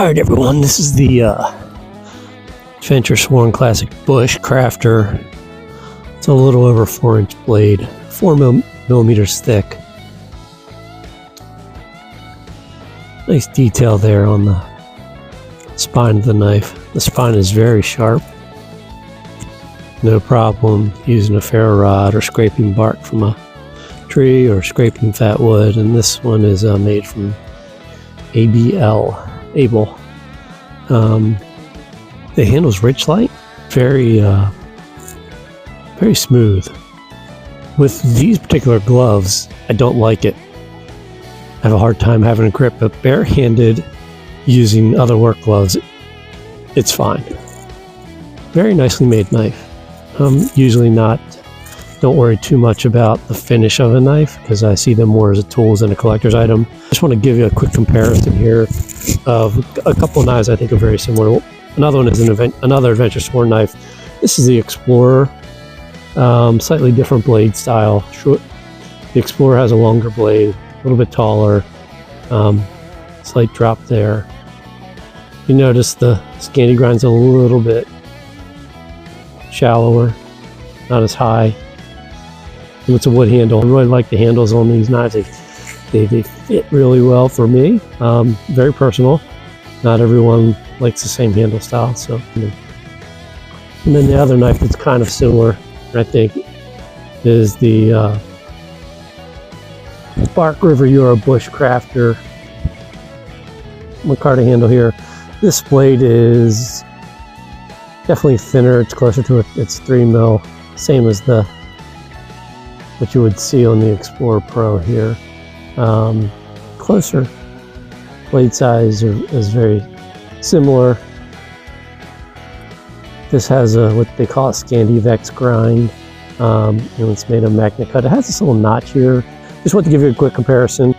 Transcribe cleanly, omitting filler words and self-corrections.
Alright everyone, this is the Adventure Sworn Classic Bushcrafter. It's a little over 4-inch blade, 4 millimeters thick. Nice detail there on the spine of the knife. The spine is very sharp. No problem using a ferro rod or scraping bark from a tree or scraping fat wood. And this one is made from AEB-L. The handle's ridge light, very smooth. With these particular gloves, I don't like it. I have a hard time having a grip, but barehanded using other work gloves, it's fine. Very nicely made knife. Usually don't worry too much about the finish of a knife because I see them more as a tools than a collector's item. I just want to give you a quick comparison here of a couple of knives I think are very similar. Another one is another Adventure Sworn knife. This is the Explorer, slightly different blade style. The Explorer has a longer blade, a little bit taller, slight drop there. You notice the scanty grind's a little bit shallower, not as high. And it's a wood handle. I really like the handles on these knives. They fit really well for me. Very personal. Not everyone likes the same handle style. So, and then the other knife that's kind of similar, I think, is the Bark River Euro Bushcrafter micarta handle here. This blade is definitely thinner. It's closer to its 3 mil, same as what you would see on the Explorer Pro here. Closer. Blade size is very similar. This has what they call a Scandivex grind. And it's made of magna cut. It has this little notch here. Just want to give you a quick comparison.